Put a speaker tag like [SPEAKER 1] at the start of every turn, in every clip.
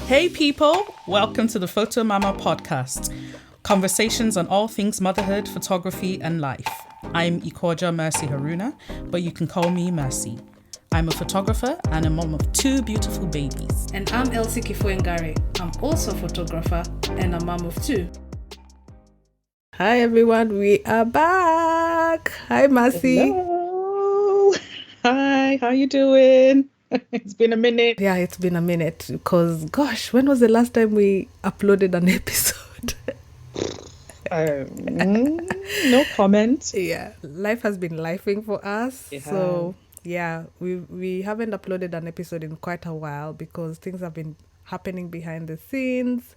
[SPEAKER 1] Hey people, welcome to the Photo Mama podcast. Conversations on all things motherhood, photography and life. I'm Ikoja Mercy Haruna, but you can call me Mercy. I'm a photographer and a mom of two beautiful babies.
[SPEAKER 2] And I'm Elsie Kifuengare. I'm also a photographer and a mom of two. Hi everyone, we are back. Hi Mercy.
[SPEAKER 3] Hello. Hi, how you doing? It's been a minute.
[SPEAKER 2] Yeah, it's been a minute because gosh, when was the last time we uploaded an episode?
[SPEAKER 3] No comment.
[SPEAKER 2] Yeah, life has been lifing for us.
[SPEAKER 3] It
[SPEAKER 2] So yeah, we haven't uploaded an episode in quite a while because things have been happening behind the scenes.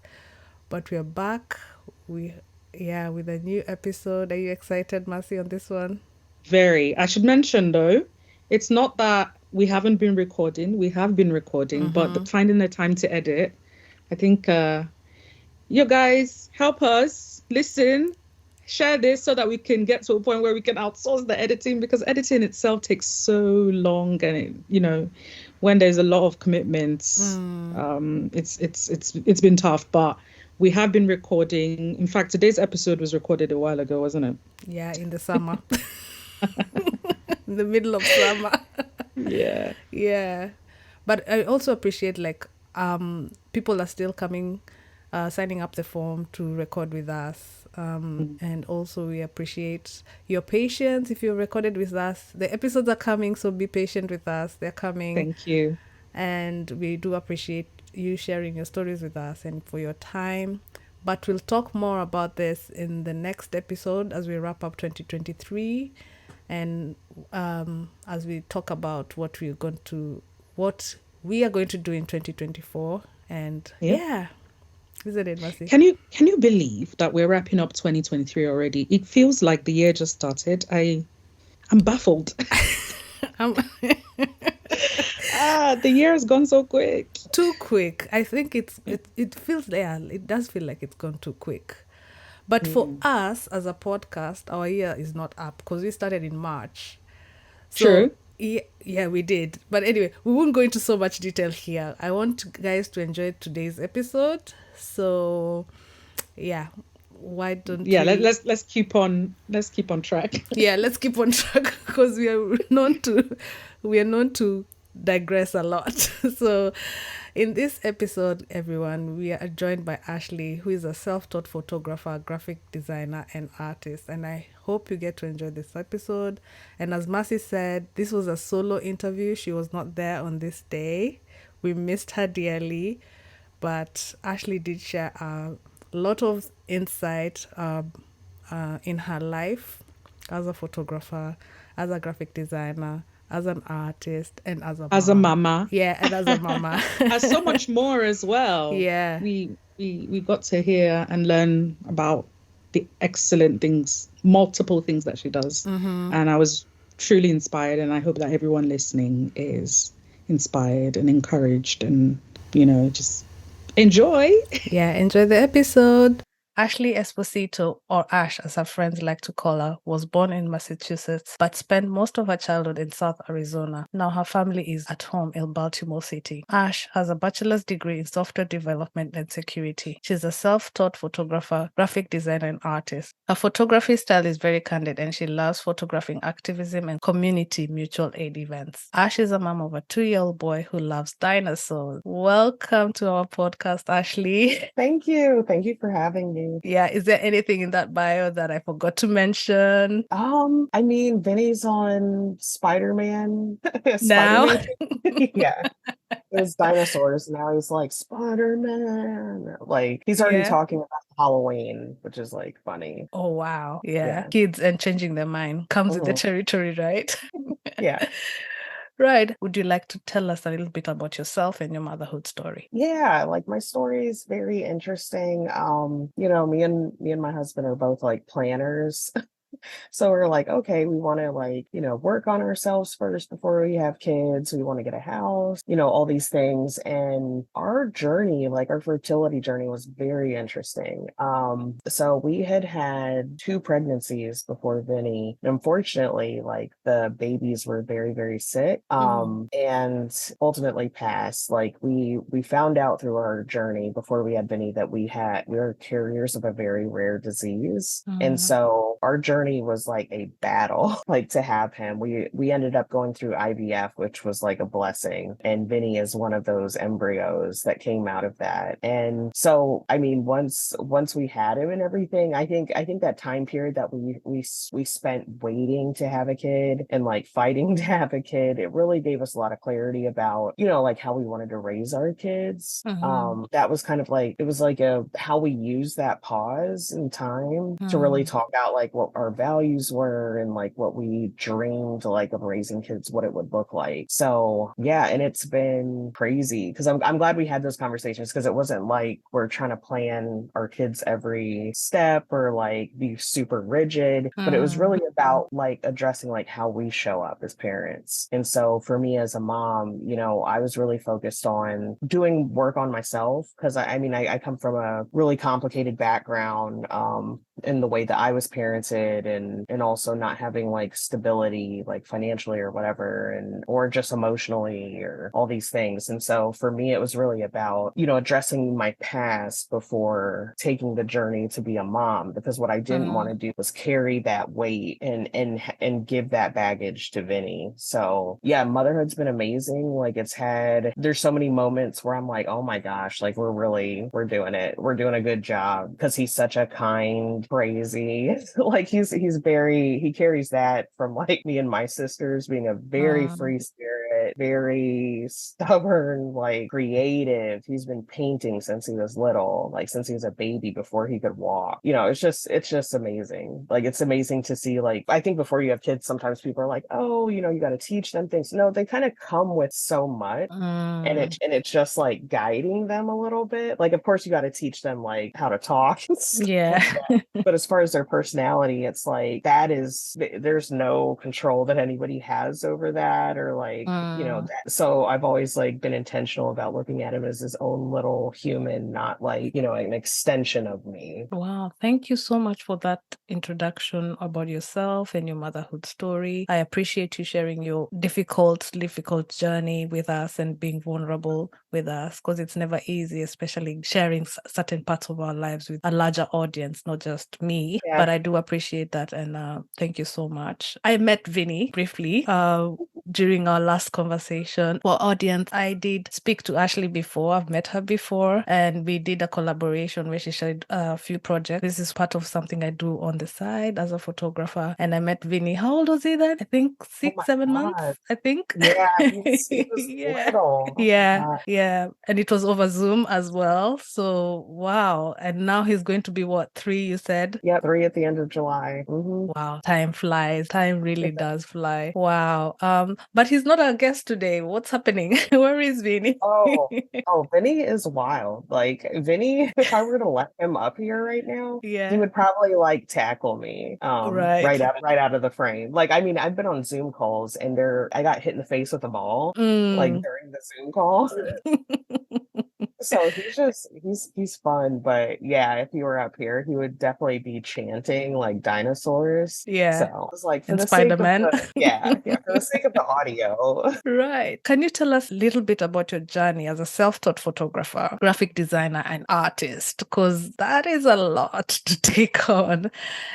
[SPEAKER 2] But we're back. With a new episode. Are you excited, Mercy, on this one?
[SPEAKER 3] Very. I should mention though, it's not that we haven't been recording. We have been recording, but finding the time to edit. I think you guys help us listen, share this so that we can get to a point where we can outsource the editing, because editing itself takes so long, and when there's a lot of commitments, it's been tough, but we have been recording. In fact, today's episode was recorded a while ago, wasn't it?
[SPEAKER 2] Yeah, in the summer. In the middle of summer. Yeah. But I also appreciate people are still coming, signing up the form to record with us. And also we appreciate your patience if you recorded with us. The episodes are coming, so be patient with us. They're coming.
[SPEAKER 3] Thank you.
[SPEAKER 2] And we do appreciate you sharing your stories with us and for your time. But we'll talk more about this in the next episode as we wrap up 2023 and as we talk about what we are going to do in 2024. And isn't it, Mercy?
[SPEAKER 3] Can you believe that we're wrapping up 2023 already? It feels like the year just started. I'm baffled. The year has gone so quick.
[SPEAKER 2] Too quick. I think it feels it does feel like it's gone too quick. But for us as a podcast, our year is not up because we started in March. So,
[SPEAKER 3] True.
[SPEAKER 2] Yeah, we did. But anyway, we won't go into so much detail here. I want you guys to enjoy today's episode. So, yeah, why don't
[SPEAKER 3] let's keep on track.
[SPEAKER 2] Yeah, let's keep on track because we are known to digress a lot. So in this episode, everyone, we are joined by Ashley, who is a self-taught photographer, graphic designer and artist, and I hope you get to enjoy this episode. And as Mercy said, this was a solo interview. She was not there on this day. We missed her dearly, but Ashley did share a lot of insight in her life as a photographer, as a graphic designer, as an artist, and as a
[SPEAKER 3] mama.
[SPEAKER 2] Yeah, and as a mama.
[SPEAKER 3] As so much more as well.
[SPEAKER 2] Yeah.
[SPEAKER 3] We got to hear and learn about the excellent things, multiple things that she does. And I was truly inspired, and I hope that everyone listening is inspired and encouraged and, just enjoy.
[SPEAKER 2] Yeah, enjoy the episode. Ashley Esposito, or Ash as her friends like to call her, was born in Massachusetts but spent most of her childhood in South Arizona. Now her family is at home in Baltimore City. Ash has a bachelor's degree in software development and security. She's a self-taught photographer, graphic designer and artist. Her photography style is very candid and she loves photographing activism and community mutual aid events. Ash is a mom of a 2-year-old boy who loves dinosaurs. Welcome to our podcast, Ashley.
[SPEAKER 4] Thank you. Thank you for having me.
[SPEAKER 2] Yeah, is there anything in that bio that I forgot to mention?
[SPEAKER 4] I mean, Vinny's on Spider-Man.
[SPEAKER 2] Now?
[SPEAKER 4] Yeah. It was dinosaurs. Now he's like, Spider-Man. Like, he's already talking about Halloween, which is like funny.
[SPEAKER 2] Oh, wow. Yeah. Kids and changing their mind comes with the territory, right?
[SPEAKER 4] Yeah.
[SPEAKER 2] Right. Would you like to tell us a little bit about yourself and your motherhood story?
[SPEAKER 4] Yeah, like my story is very interesting. Me and my husband are both like planners. So we're like, okay, we want to like, work on ourselves first before we have kids. We want to get a house, all these things. And our journey, like our fertility journey was very interesting. So we had two pregnancies before Vinny. Unfortunately, like the babies were very, very sick, and ultimately passed. Like we found out through our journey before we had Vinny that we were carriers of a very rare disease. And so our journey was like a battle, like to have him. We ended up going through IVF, which was like a blessing. And Vinny is one of those embryos that came out of that. And so, I mean, once we had him and everything, I think that time period that we spent waiting to have a kid and like fighting to have a kid, it really gave us a lot of clarity about, like how we wanted to raise our kids. That was kind of like, it was like how we use that pause in time to really talk about like what our values were and like what we dreamed like of raising kids, what it would look like. So yeah, and it's been crazy because I'm glad we had those conversations, because it wasn't like we're trying to plan our kids every step or like be super rigid, but it was really about like addressing like how we show up as parents. And so for me as a mom, I was really focused on doing work on myself, because I come from a really complicated background in the way that I was parented, and also not having like stability like financially or whatever, and or just emotionally or all these things. And so for me it was really about addressing my past before taking the journey to be a mom, because what I didn't want to do was carry that weight and give that baggage to Vinny. So yeah, motherhood's been amazing. Like there's so many moments where I'm like, oh my gosh, like we're doing it, we're doing a good job, because he's such a kind, crazy, like he carries that from like me and my sisters, being a very free spirit, very stubborn, like creative. He's been painting since he was little, like since he was a baby before he could walk. It's just amazing. Like it's amazing to see. Like I think before you have kids, sometimes people are like, oh, you got to teach them things. No, they kind of come with so much, and it's just like guiding them a little bit. Like of course you got to teach them like how to talk.
[SPEAKER 2] Yeah.
[SPEAKER 4] But as far as their personality, it's like there's no control that anybody has over that, or like that. So I've always like been intentional about looking at him as his own little human, not like an extension of me.
[SPEAKER 2] Wow, thank you so much for that introduction about yourself and your motherhood story. I appreciate you sharing your difficult journey with us and being vulnerable with us, because it's never easy, especially sharing certain parts of our lives with a larger audience, not just me.
[SPEAKER 4] Yeah.
[SPEAKER 2] But I do appreciate that, and thank you so much. I met Vinny briefly during our last conversation. For audience, I did speak to Ashley before. I've met her before, and we did a collaboration where she shared a few projects. This is part of something I do on the side as a photographer. And I met Vinny. How old was he then? I think 6-7 months. I think.
[SPEAKER 4] Yeah, he was little.
[SPEAKER 2] Yeah. And it was over Zoom as well. So wow. And now he's going to be what, 3, you said?
[SPEAKER 4] Yeah, 3 at the end of July.
[SPEAKER 2] Wow, time flies. Time really does fly. Wow. But he's not our guest today. What's happening? Where is Vinny?
[SPEAKER 4] Oh, Vinny is wild. Like Vinny, if I were to let him up here right now, he would probably like tackle me right out of the frame. Like I've been on Zoom calls and I got hit in the face with a ball like during the Zoom call. So he's fun, but yeah, if he were up here, he would definitely be chanting like dinosaurs.
[SPEAKER 2] Yeah.
[SPEAKER 4] So it's like for
[SPEAKER 2] and
[SPEAKER 4] the
[SPEAKER 2] Spider-Man.
[SPEAKER 4] sake of for the sake of the audio.
[SPEAKER 2] Right. Can you tell us a little bit about your journey as a self-taught photographer, graphic designer, and artist? Because that is a lot to take on.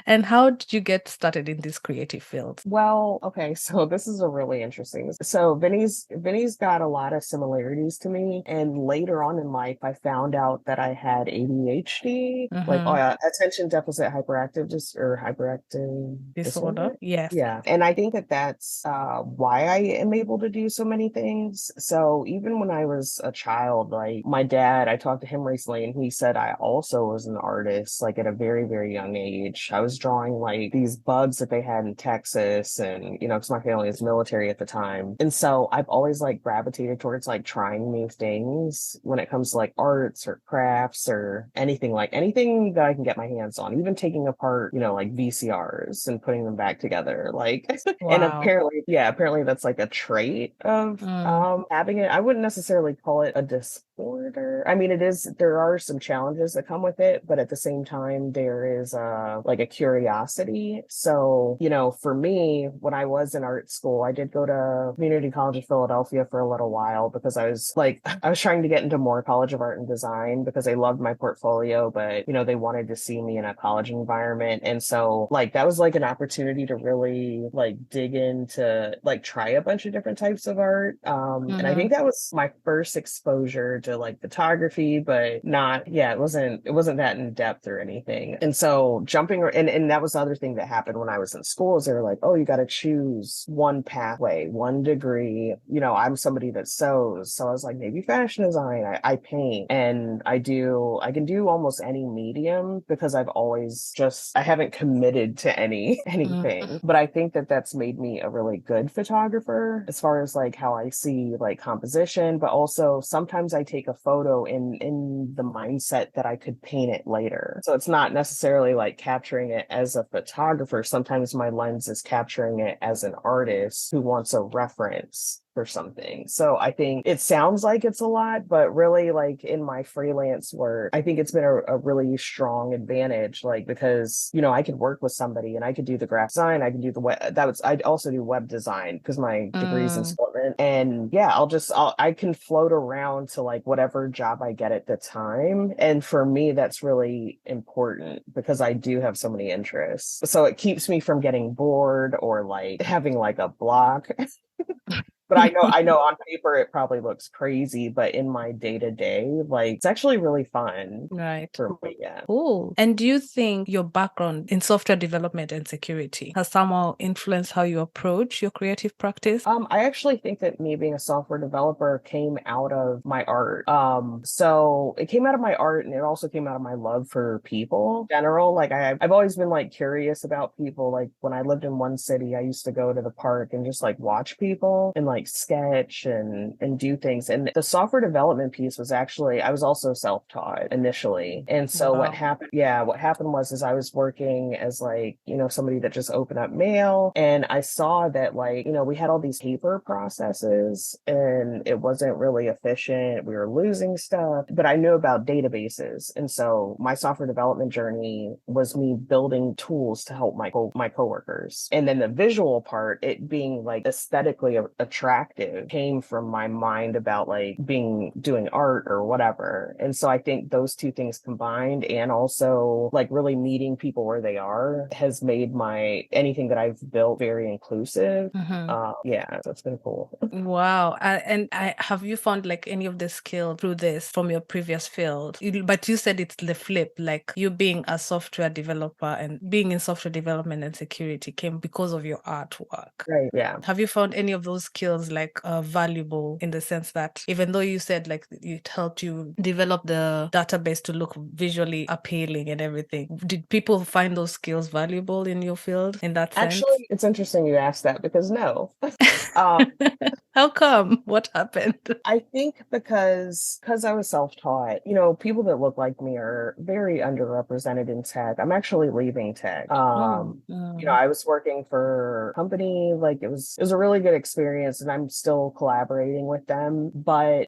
[SPEAKER 2] And how did you get started in this creative field?
[SPEAKER 4] Well, okay, so this is a really interesting. So Vinny's got a lot of similarities to me, and later on in life, I found out that I had ADHD, like attention deficit hyperactive disorder.
[SPEAKER 2] Yes.
[SPEAKER 4] Yeah, and I think that that's why I am able to do so many things. So even when I was a child, like my dad, I talked to him recently, and he said I also was an artist, like at a very, very young age. I was drawing like these bugs that they had in Texas, and because my family was military at the time, and so I've always like gravitated towards like trying new things when it comes comes to like arts or crafts or anything that I can get my hands on, even taking apart, like VCRs and putting them back together. Like, and
[SPEAKER 2] Wow.
[SPEAKER 4] apparently that's like a trait of having it. I wouldn't necessarily call it a disorder. I mean, there are some challenges that come with it, but at the same time, there is like a curiosity. So, for me, when I was in art school, I did go to Community College of Philadelphia for a little while because I was trying to get into more College of Art and Design because they loved my portfolio, but, they wanted to see me in a college environment. And so like, that was like an opportunity to really like dig into like try a bunch of different types of art. And I think that was my first exposure to like photography, but it wasn't that in depth or anything. And so and that was the other thing that happened when I was in school is they were like, oh, you got to choose one pathway, one degree. I'm somebody that sews. So I was like, maybe fashion design, I paint, and I can do almost any medium because I haven't committed to anything. But I think that that's made me a really good photographer as far as like how I see like composition, but also sometimes I take a photo in the mindset that I could paint it later. So it's not necessarily like capturing it as a photographer. Sometimes my lens is capturing it as an artist who wants a reference for something. So I think it sounds like it's a lot, but really like in my freelance work, I think it's been a really strong advantage, like because, I could work with somebody and I could do the graphic design, I can do the web, I'd also do web design because my degree's in development. And yeah, I can float around to like whatever job I get at the time. And for me, that's really important because I do have so many interests. So it keeps me from getting bored or like having like a block. But I know on paper it probably looks crazy, but in my day-to-day, like it's actually really fun.
[SPEAKER 2] Right.
[SPEAKER 4] For me, yeah.
[SPEAKER 2] Cool. And do you think your background in software development and security has somehow influenced how you approach your creative practice?
[SPEAKER 4] I actually think that me being a software developer came out of my art. So it came out of my art and it also came out of my love for people in general. Like I've always been like curious about people. Like when I lived in one city, I used to go to the park and just like watch people and like sketch and do things. And the software development piece was actually, I was also self-taught initially. And so what happened was is I was working as like, somebody that just opened up mail, and I saw that like, we had all these paper processes and it wasn't really efficient. We were losing stuff, but I knew about databases. And so my software development journey was me building tools to help my coworkers. And then the visual part, it being like aesthetically attractive, came from my mind about like doing art or whatever. And so I think those two things combined, and also like really meeting people where they are, has made anything that I've built very inclusive. Yeah, so it's been cool.
[SPEAKER 2] Wow. Have you found like any of the skill through this from your previous field? But you said it's the flip, like you being a software developer and being in software development and security came because of your artwork.
[SPEAKER 4] Right. Yeah.
[SPEAKER 2] Have you found any of those skills like valuable in the sense that even though you said like it helped you develop the database to look visually appealing and everything, did people find those skills valuable in your field in that sense?
[SPEAKER 4] Actually, it's interesting you asked that because no.
[SPEAKER 2] How come? What happened?
[SPEAKER 4] I think because I was self-taught, people that look like me are very underrepresented in tech. I'm actually leaving tech. I was working for a company, like it was a really good experience and I'm still collaborating with them. But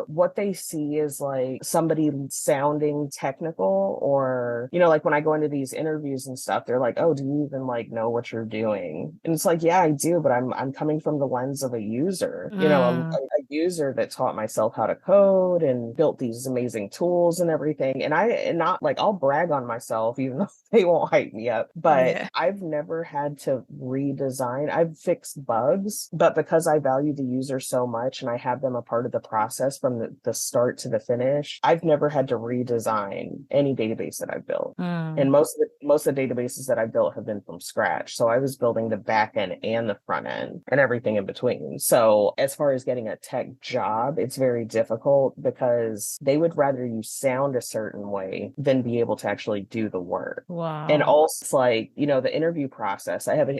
[SPEAKER 4] what they see is like somebody sounding technical, or, like when I go into these interviews and stuff, they're like, oh, do you even like know what you're doing? And it's like, yeah, I do, but I'm coming from the lens of a user, a user that taught myself how to code and built these amazing tools and everything. And not like, I'll brag on myself, even though they won't hype me up, but I've never had to redesign. I've fixed bugs, but because I value the user so much and I have them a part of the process from the start to the finish, I've never had to redesign any database that I've built. And most of the databases that I built have been from scratch. So I was building the back end and the front end and everything in between. So So as far as getting a tech job, it's very difficult because they would rather you sound a certain way than be able to actually do the work.
[SPEAKER 2] Wow.
[SPEAKER 4] And also, it's like, the interview process. I have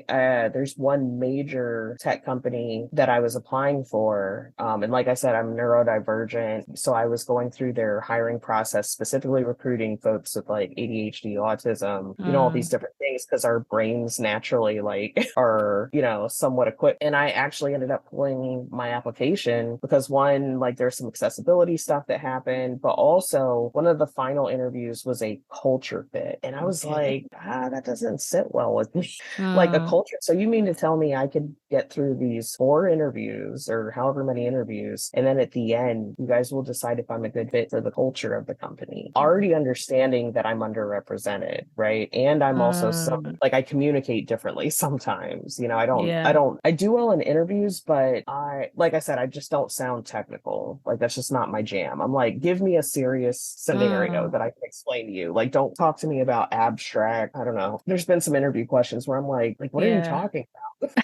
[SPEAKER 4] there's one major tech company that I was applying for. And like I said, I'm neurodivergent. So I was going through their hiring process, specifically recruiting folks with like ADHD, autism, all these different things, because our brains naturally like are, somewhat equipped. And I actually ended up pulling my application because one, like there's some accessibility stuff that happened, but also one of the final interviews was a culture fit. And I was like, that doesn't sit well with me. Like a culture. So you mean to tell me I could get through these 4 interviews or however many interviews, and then at the end, you guys will decide if I'm a good fit for the culture of the company. Already understanding that I'm underrepresented, right? And I'm also like I communicate differently sometimes. I do well in interviews, but like I said, I just don't sound technical. Like that's just not my jam. I'm like, give me a serious scenario that I can explain to you. Like, don't talk to me about abstract. I don't know. There's been some interview questions where I'm like, what are you talking about?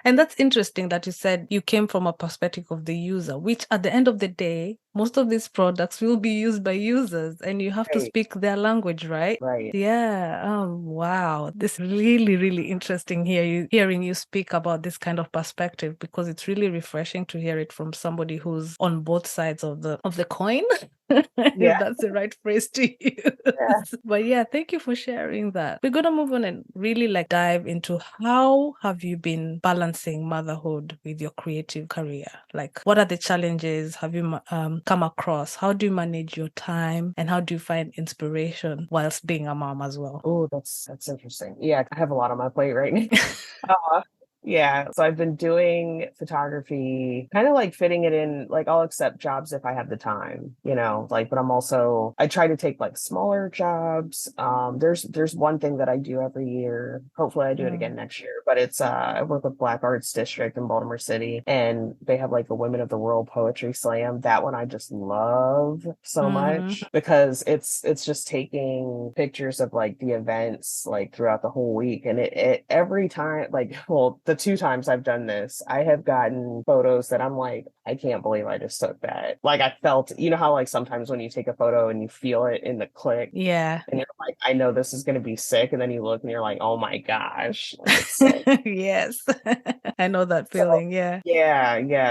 [SPEAKER 2] And that's interesting that you said you came from a perspective of the user, which at the end of the day, most of these products will be used by users and you have to speak their language, right?
[SPEAKER 4] Right.
[SPEAKER 2] Yeah. Oh, wow. This is really, really interesting hearing you speak about this kind of perspective, because it's really refreshing to hear it from somebody who's on both sides of the coin. If that's the right phrase to use. But yeah, thank you for sharing that. We're gonna move on and really like dive into how have you been balancing motherhood with your creative career? Like, what are the challenges have you come across? How do you manage your time, and how do you find inspiration whilst being a mom as well?
[SPEAKER 4] Oh, that's interesting. Yeah, I have a lot on my plate right now. Yeah, so I've been doing photography, kind of like fitting it in, like I'll accept jobs if I have the time, but I try to take like smaller jobs. There's one thing that I do every year. Hopefully I do it again next year, but it's, I work with Black Arts District in Baltimore City, and they have like the Women of the World Poetry Slam. That one I just love so much because it's just taking pictures of like the events like throughout the whole week. And it every time, like, well, the 2 times I've done this, I have gotten photos that I'm like, I can't believe I just took that. Like I felt, how like sometimes when you take a photo and you feel it in the click.
[SPEAKER 2] Yeah.
[SPEAKER 4] And you're like, I know this is going to be sick. And then you look and you're like, oh my gosh. Like, it's sick.
[SPEAKER 2] Yes. I know that feeling.
[SPEAKER 4] Yeah.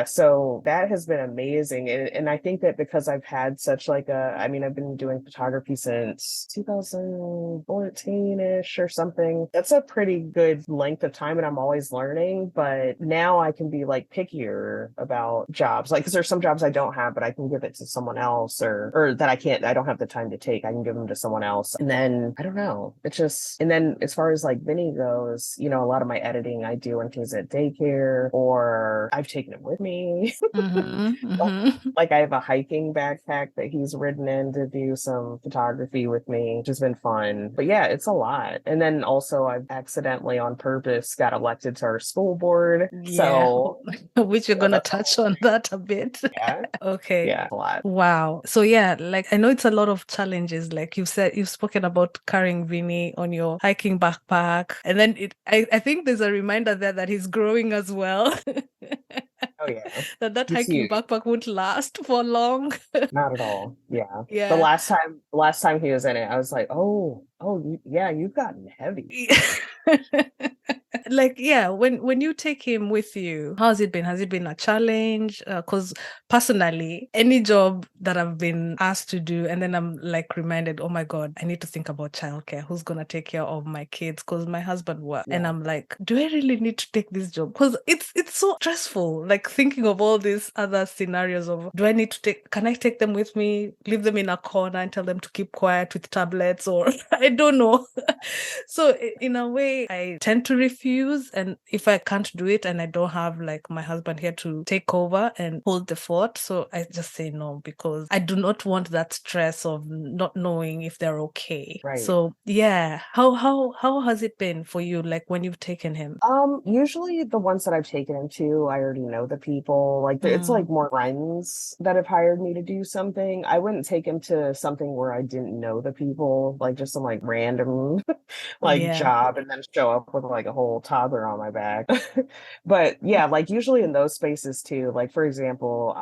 [SPEAKER 4] So that has been amazing. And I think that because I've had such like I've been doing photography since 2014-ish or something. That's a pretty good length of time, and I'm always learning. But now I can be like pickier about jobs, like because there's some jobs I don't have, but I can give it to someone else, or that I don't have the time to take. I can give them to someone else. And then I don't know. And then as far as like Vinny goes, a lot of my editing I do when he's at daycare, or I've taken him with me. Like I have a hiking backpack that he's ridden in to do some photography with me, which has been fun. But yeah, it's a lot. And then also I've accidentally on purpose got elected to our school board. So
[SPEAKER 2] which we're gonna touch on that a bit. Okay.
[SPEAKER 4] Yeah, a lot.
[SPEAKER 2] Wow. So yeah, like I know it's a lot of challenges. Like you've said, you've spoken about carrying Vinny on your hiking backpack. And then I think there's a reminder there that he's growing as well.
[SPEAKER 4] Oh yeah.
[SPEAKER 2] that hiking backpack won't last for long.
[SPEAKER 4] Not at all. Yeah. The last time he was in it, I was like, you've gotten heavy.
[SPEAKER 2] Like, yeah, when you take him with you, how's it been? Has it been a challenge? Because personally, any job that I've been asked to do, and then I'm like reminded, oh my God, I need to think about childcare. Who's gonna take care of my kids? Because my husband works, and I'm like, do I really need to take this job? Because it's so stressful. Like thinking of all these other scenarios of, can I take them with me? Leave them in a corner and tell them to keep quiet with tablets, or I don't know. So in a way, I tend to refuse, and if I can't do it and I don't have like my husband here to take over and hold the fort, so I just say no, because I do not want that stress of not knowing if they're okay.
[SPEAKER 4] Right.
[SPEAKER 2] So yeah, how has it been for you, like when you've taken him?
[SPEAKER 4] Usually the ones that I've taken him to, I already know the people. Like it's like more friends that have hired me to do something. I wouldn't take him to something where I didn't know the people, like just some like like random like
[SPEAKER 2] Yeah.
[SPEAKER 4] job and then show up with like a whole toddler on my back. But yeah, like usually in those spaces too, like for example,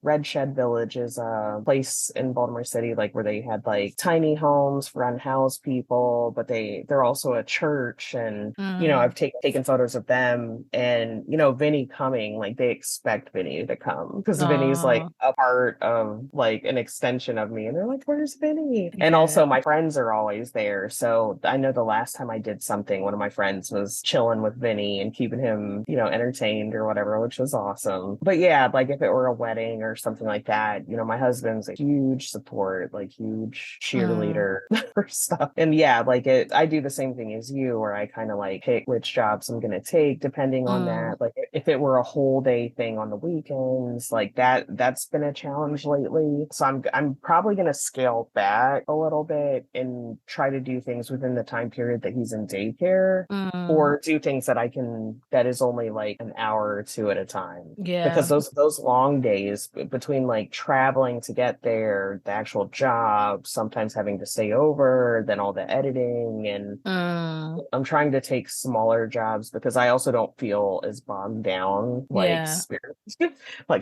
[SPEAKER 4] Red Shed Village is a place in Baltimore City, like where they had like tiny homes for unhoused people, but they're also a church. And I've taken photos of them, and Vinny coming, like they expect Vinny to come because Vinny's like a part of like an extension of me, and they're like, where's Vinny? And also my friends are always there. So I know the last time I did something, one of my friends was chilling with Vinny and keeping him, entertained or whatever, which was awesome. But yeah, like if it were a wedding or something like that, my husband's a huge support, like huge cheerleader for stuff. And yeah, like I do the same thing as you, where I kind of like pick which jobs I'm gonna take depending on that. Like if it were a whole day thing on the weekends, like that's been a challenge lately. So I'm probably gonna scale back a little bit and try to do things within the time period that he's in daycare, or do things that is only like an hour or two at a time.
[SPEAKER 2] Yeah.
[SPEAKER 4] Because those long days between like traveling to get there, the actual job, sometimes having to stay over, then all the editing, and I'm trying to take smaller jobs because I also don't feel as bogged down like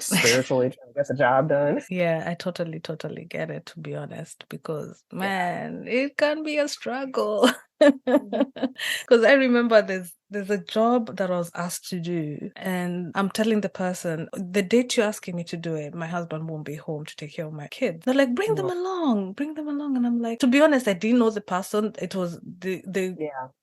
[SPEAKER 4] spiritually trying to get the job done.
[SPEAKER 2] Yeah, I totally get it, to be honest, because man, it can be a struggle. Because I remember there's a job that I was asked to do, and I'm telling the person, the date you're asking me to do it, my husband won't be home to take care of my kids. They're like, bring them along. And I'm like, to be honest, I didn't know the person. It was they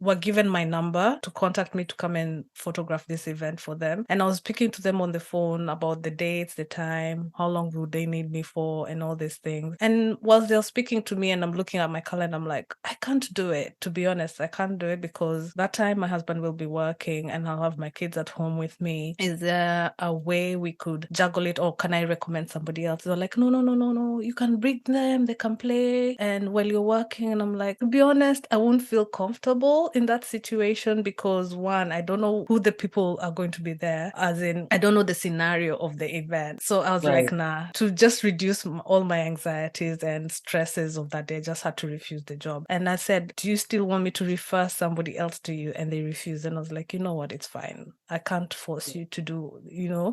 [SPEAKER 2] were given my number to contact me to come and photograph this event for them. And I was speaking to them on the phone about the dates, the time, how long would they need me for, and all these things. And whilst they're speaking to me and I'm looking at my calendar, I'm like, I can't do it. To be honest, I can't do it because that time my husband will be working and I'll have my kids at home with me. Is there a way we could juggle it, or can I recommend somebody else? They're like, no, you can bring them, they can play and while you're working. And I'm like, to be honest, I won't feel comfortable in that situation because one, I don't know who the people are going to be there, as in I don't know the scenario of the event. So I was like, nah, to just reduce all my anxieties and stresses of that day, I just had to refuse the job. And I said, do you still want me to refer somebody else to you? And they refused. And I was like, you know what, it's fine. I can't force you to do,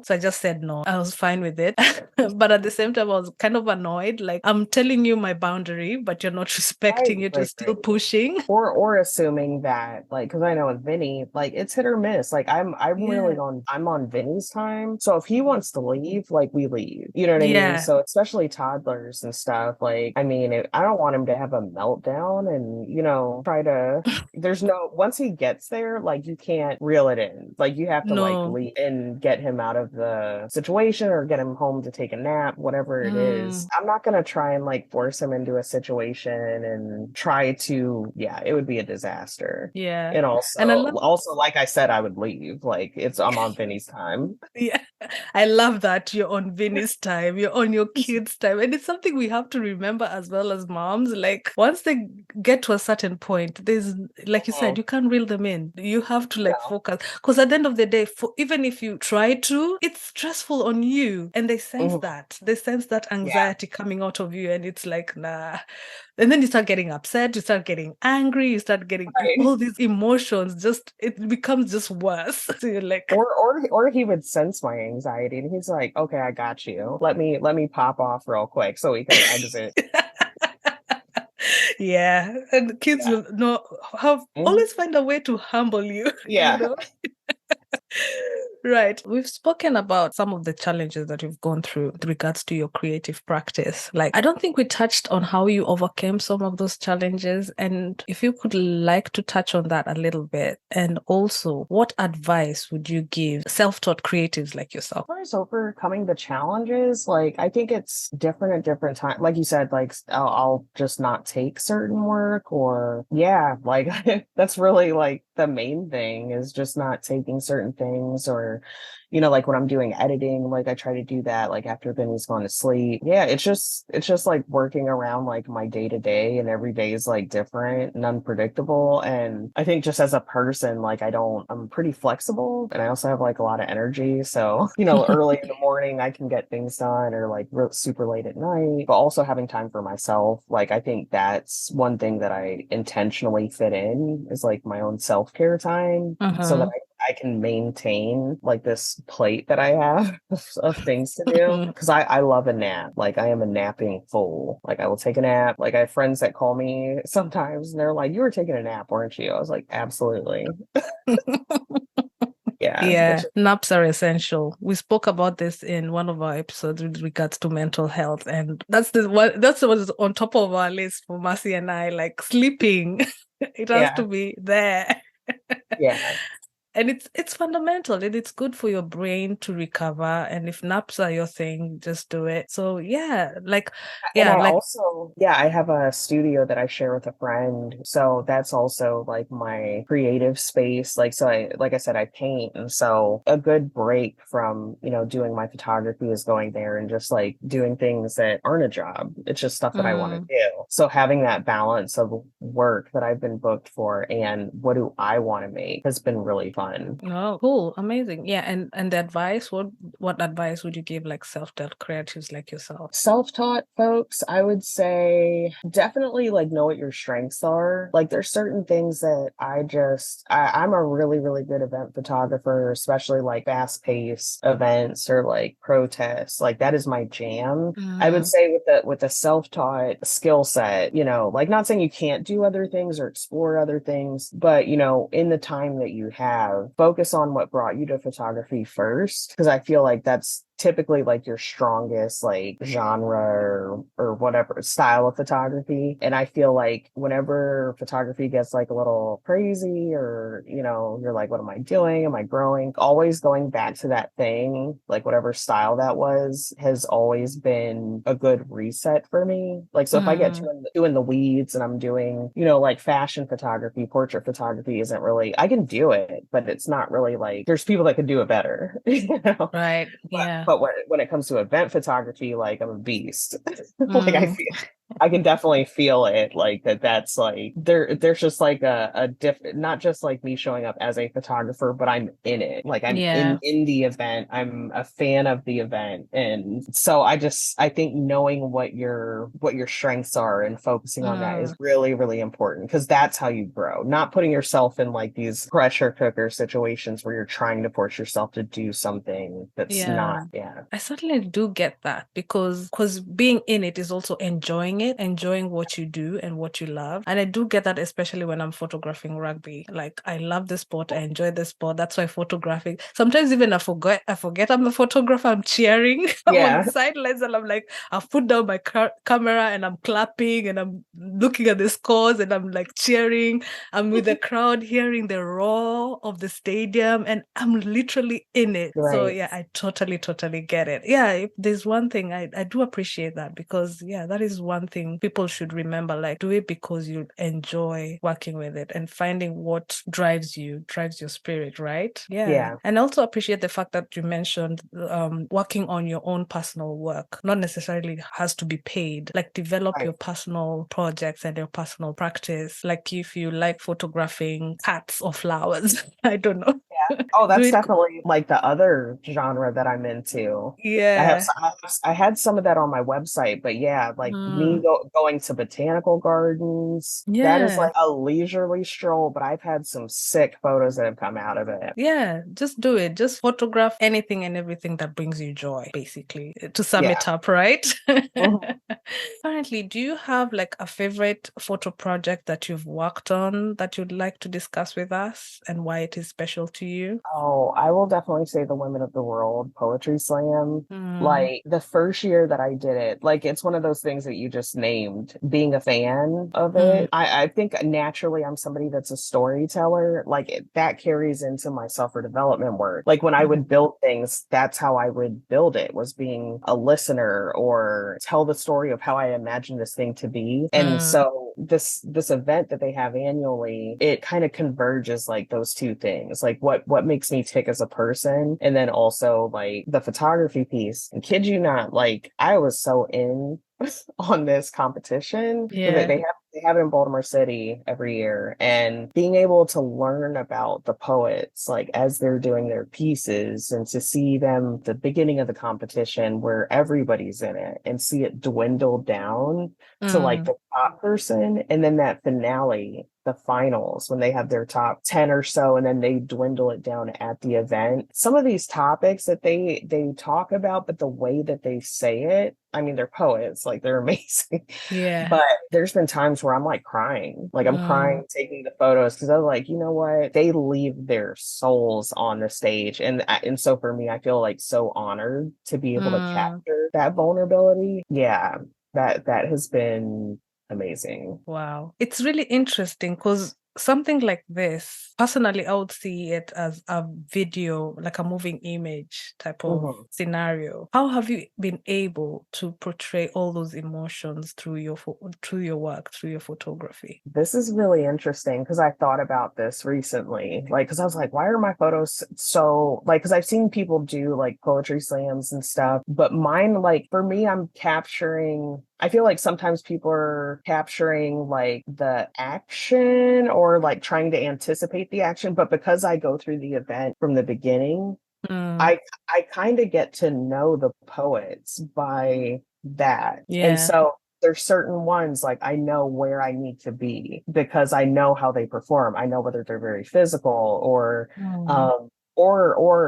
[SPEAKER 2] So I just said no. I was fine with it. But at the same time, I was kind of annoyed. Like, I'm telling you my boundary, but you're not respecting it. You're still pushing.
[SPEAKER 4] Or assuming that, like, because I know with Vinny, like, it's hit or miss. Like, I'm on Vinny's time. So if he wants to leave, like, we leave. You know what I mean? So especially toddlers and stuff. Like, I mean, I don't want him to have a meltdown and, try to, once he gets there, like, you can't reel it in. Like, you have to like leave and get him out of the situation or get him home to take a nap, whatever it is. I'm not going to try and like force him into a situation and try to, it would be a disaster.
[SPEAKER 2] Yeah.
[SPEAKER 4] And also, like I said, I would leave. Like, I'm on Vinny's time.
[SPEAKER 2] Yeah. I love that you're on Vinny's time, you're on your kids' time. And it's something we have to remember as well as moms. Like, once they get to a certain point, there's, like you said, you can't reel them in. You have to like focus. Because at the end of the day, even if you try to, it's stressful on you. And they sense that. They sense that anxiety coming out of you. And it's like, nah. And then you start getting upset, you start getting angry, you start getting all these emotions, it becomes just worse. So you're like,
[SPEAKER 4] or he would sense my anxiety and he's like, okay, I got you. Let me pop off real quick so we can exit.
[SPEAKER 2] Yeah. And kids will always find a way to humble you.
[SPEAKER 4] Yeah.
[SPEAKER 2] Right. We've spoken about some of the challenges that you've gone through with regards to your creative practice. Like, I don't think we touched on how you overcame some of those challenges. And if you could like to touch on that a little bit. And also, what advice would you give self-taught creatives like yourself?
[SPEAKER 4] As far as overcoming the challenges, like, I think it's different at different times. Like you said, like, I'll just not take certain work, or like that's really like the main thing, is just not taking certain things, or or, you know, like when I'm doing editing, like I try to do that like after Benny's gone to sleep. Yeah, it's just like working around like my day to day, and every day is like different and unpredictable. And I think just as a person, like I'm pretty flexible, and I also have like a lot of energy. So, you know, early in the morning I can get things done, or like super late at night, but also having time for myself. Like I think that's one thing that I intentionally fit in, is like my own self-care time, so that I can maintain like this plate that I have of things to do. Because I love a nap. Like I am a napping fool. Like I will take a nap. Like I have friends that call me sometimes and they're like, "You were taking a nap, weren't you?" I was like, "Absolutely." Yeah.
[SPEAKER 2] Yeah, naps are essential. We spoke about this in one of our episodes with regards to mental health, and that's what is on top of our list for Mercy and I, like sleeping. It has to be there.
[SPEAKER 4] Yeah.
[SPEAKER 2] And it's fundamental, and it's good for your brain to recover. And if naps are your thing, just do it. So yeah,
[SPEAKER 4] And I
[SPEAKER 2] like
[SPEAKER 4] also, I have a studio that I share with a friend. So that's also like my creative space. Like I said, I paint. And so a good break from, you know, doing my photography is going there and just like doing things that aren't a job. It's just stuff that I want to do. So having that balance of work that I've been booked for and what do I want to make has been really fun.
[SPEAKER 2] Oh, cool, amazing. Yeah, and the advice, what advice would you give like self-taught creatives like yourself?
[SPEAKER 4] Self-taught folks, I would say definitely like know what your strengths are. Like there's certain things that I'm a really, really good event photographer, especially like fast-paced events or like protests. Like that is my jam. I would say with the self-taught skill set, you know, like not saying you can't do other things or explore other things, but you know, in the time that you have, focus on what brought you to photography first, because I feel like that's typically like your strongest like genre or whatever style of photography. And I feel like whenever photography gets like a little crazy, or you know, you're like, what am I doing, am I growing, always going back to that thing, like whatever style that was, has always been a good reset for me. Like so if I get too in the weeds and I'm doing, you know, like fashion photography, portrait photography isn't really, I can do it, but it's not really like, there's people that could do it better. You know?
[SPEAKER 2] Right. Yeah.
[SPEAKER 4] But when it comes to event photography, like I'm a beast. Like I can definitely feel it, like that's like there's just like a not just like me showing up as a photographer, but I'm in it. Like I'm in the event. I'm a fan of the event. And so I think knowing what your strengths are and focusing on that is really, really important, because that's how you grow. Not putting yourself in like these pressure cooker situations where you're trying to force yourself to do something that's not.
[SPEAKER 2] I certainly do get that, because being in it is also enjoying what you do and what you love. And I do get that, especially when I'm photographing rugby. Like I love the sport, I enjoy the sport. That's why photographing, sometimes even I forget I'm a photographer. I'm cheering. I'm on the sidelines and I'm like, I've put down my camera and I'm clapping and I'm looking at the scores and I'm like cheering. I'm with the crowd, hearing the roar of the stadium, and I'm literally in it. So yeah, I totally get it. Yeah, if there's one thing I do appreciate that, because that is one thing people should remember. Like, do it because you enjoy working with it and finding what drives your spirit, right? And also appreciate the fact that you mentioned working on your own personal work. Not necessarily has to be paid. Like develop your personal projects and your personal practice. Like if you like photographing cats or flowers, I don't know.
[SPEAKER 4] Oh, that's definitely like the other genre that I'm into. I had some of that on my website, but like me going to botanical gardens, that is like a leisurely stroll, but I've had some sick photos that have come out of it.
[SPEAKER 2] Yeah, just do it. Just photograph anything and everything that brings you joy, basically, to sum it up, right? Currently, do you have like a favorite photo project that you've worked on that you'd like to discuss with us, and why it is special to you?
[SPEAKER 4] Oh, I will definitely say the Women of the World Poetry Slam. Like the first year that I did it, like it's one of those things that you just named, being a fan of it. I think naturally I'm somebody that's a storyteller. Like that carries into my self-development work. Like when I would build things, that's how I would build it, was being a listener or tell the story of how I imagined this thing to be. And so this event that they have annually, it kind of converges like those two things, like what makes me tick as a person, and then also like the photography piece. And kid you not, like I was so in on this competition.
[SPEAKER 2] Yeah.
[SPEAKER 4] They have it in Baltimore City every year, and being able to learn about the poets like as they're doing their pieces, and to see them the beginning of the competition where everybody's in it, and see it dwindle down to like the top person, and then that finale, the finals, when they have their top 10 or so, and then they dwindle it down at the event. Some of these topics that they talk about, but the way that they say it, I mean, they're poets, like they're amazing.
[SPEAKER 2] Yeah.
[SPEAKER 4] But there's been times where I'm like crying, like I'm crying taking the photos, because I'm like, you know what? They leave their souls on the stage. And so for me, I feel like so honored to be able to capture that vulnerability. Yeah, that has been amazing.
[SPEAKER 2] Wow. It's really interesting because something like this, personally, I would see it as a video, like a moving image type of scenario. How have you been able to portray all those emotions through your work, through your photography?
[SPEAKER 4] This is really interesting because I thought about this recently, like, because I was like, why are my photos so, like, because I've seen people do like poetry slams and stuff, but mine, like, for me, I feel like sometimes people are capturing like the action or like trying to anticipate the action, but because I go through the event from the beginning, I kind of get to know the poets by that.
[SPEAKER 2] Yeah.
[SPEAKER 4] And so there's certain ones like I know where I need to be because I know how they perform. I know whether they're very physical or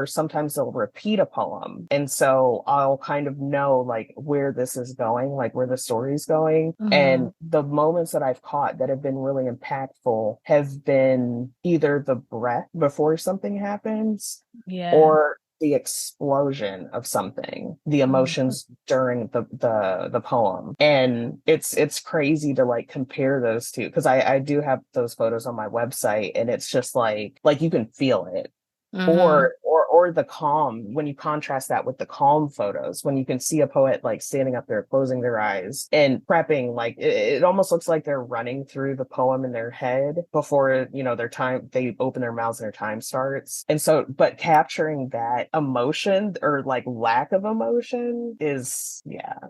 [SPEAKER 4] sometimes they'll repeat a poem. And so I'll kind of know like where this is going, like where the story's going. And the moments that I've caught that have been really impactful have been either the breath before something happens, or the explosion of something, the emotions during the poem. And it's crazy to like compare those two, because I do have those photos on my website, and it's just like you can feel it. Or the calm, when you contrast that with the calm photos, when you can see a poet like standing up there closing their eyes and prepping, like it almost looks like they're running through the poem in their head before their time, they open their mouths and their time starts. And so, but capturing that emotion or like lack of emotion is,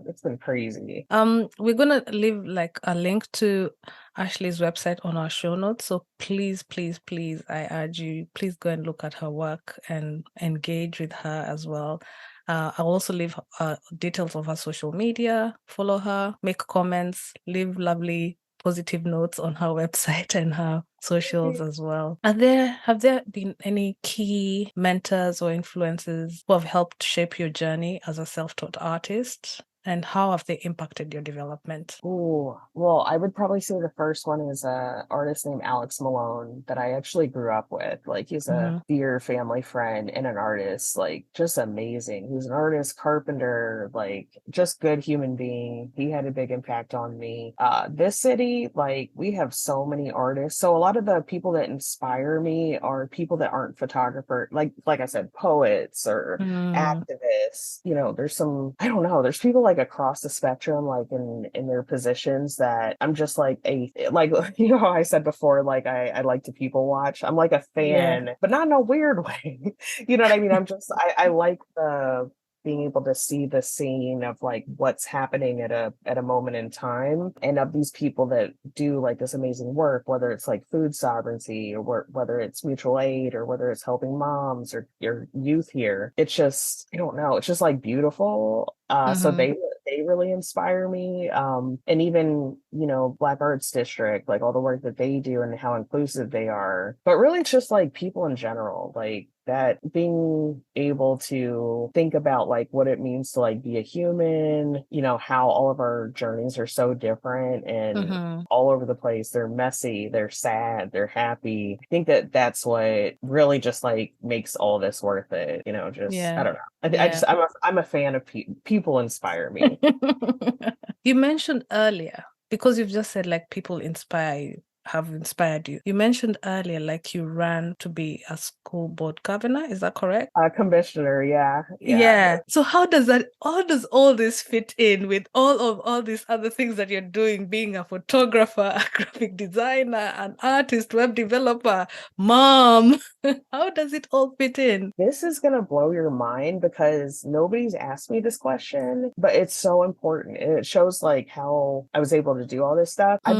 [SPEAKER 4] it's been crazy.
[SPEAKER 2] We're gonna leave like a link to Ashley's website on our show notes. So please, I urge you, please go and look at her work and engage with her as well. I'll also leave details of her social media. Follow her, make comments, leave lovely positive notes on her website and her socials as well. Have there been any key mentors or influences who have helped shape your journey as a self-taught artist? And how have they impacted your development?
[SPEAKER 4] Oh, well, I would probably say the first one is a artist named Alex Malone that I actually grew up with. Like, he's a dear family friend and an artist, like just amazing. He's an artist, carpenter, like just good human being. He had a big impact on me. This city, like we have so many artists. So a lot of the people that inspire me are people that aren't photographers, like I said, poets or activists. There's some, I don't know, there's people like across the spectrum, like in their positions, that I'm just like how I said before, like I like to people watch. I'm like a fan, but not in a weird way. You know what I mean? I like the being able to see the scene of like what's happening at a moment in time, and of these people that do like this amazing work, whether it's like food sovereignty or whether it's mutual aid or whether it's helping moms or your youth here. It's just, I don't know, it's just like beautiful. So they really inspire me. And even, Black Arts District, like all the work that they do and how inclusive they are. But really it's just like people in general, like that being able to think about like what it means to like be a human, how all of our journeys are so different and all over the place. They're messy, they're sad, they're happy. I think that's what really just like makes all this worth it. I don't know. I'm a fan of people inspire me.
[SPEAKER 2] You mentioned earlier, because you've just said like people inspire you, have inspired you? You mentioned earlier, like you ran to be a school board governor. Is that correct?
[SPEAKER 4] Commissioner, yeah.
[SPEAKER 2] Yeah. So how does all this fit in with all these other things that you're doing, being a photographer, a graphic designer, an artist, web developer, mom? How does it all fit in?
[SPEAKER 4] This is going to blow your mind because nobody's asked me this question, but it's so important. And it shows like how I was able to do all this stuff. I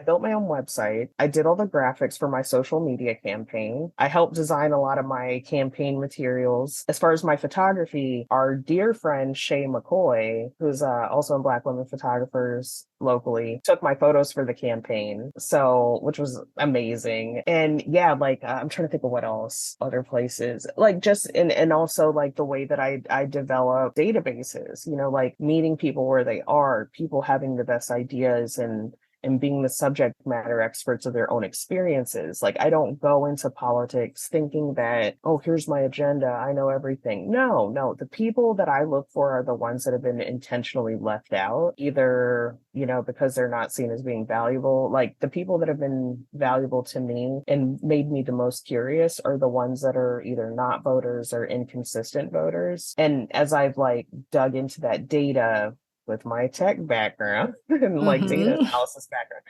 [SPEAKER 4] built my own website. I did all the graphics for my social media campaign. I helped design a lot of my campaign materials. As far as my photography, our dear friend Shay McCoy, who's also in Black Women Photographers locally, took my photos for the campaign. So, which was amazing. And yeah, like I'm trying to think of what else, other places, like just, and also like the way that I develop databases, like meeting people where they are, people having the best ideas and being the subject matter experts of their own experiences. Like, I don't go into politics thinking that, oh, here's my agenda, I know everything. No, the people that I look for are the ones that have been intentionally left out, either, because they're not seen as being valuable. Like, the people that have been valuable to me and made me the most curious are the ones that are either not voters or inconsistent voters. And as I've like dug into that data, with my tech background and like data analysis background,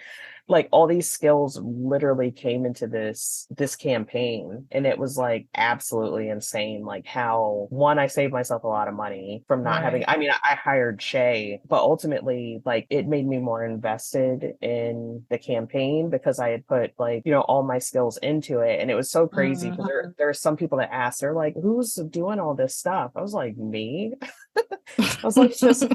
[SPEAKER 4] like all these skills literally came into this campaign, and it was like absolutely insane, like how I saved myself a lot of money from not having, I mean, I hired Shay, but ultimately like it made me more invested in the campaign because I had put like, all my skills into it. And it was so crazy because there are some people that asked, they're like, who's doing all this stuff? I was like, me. I was like, just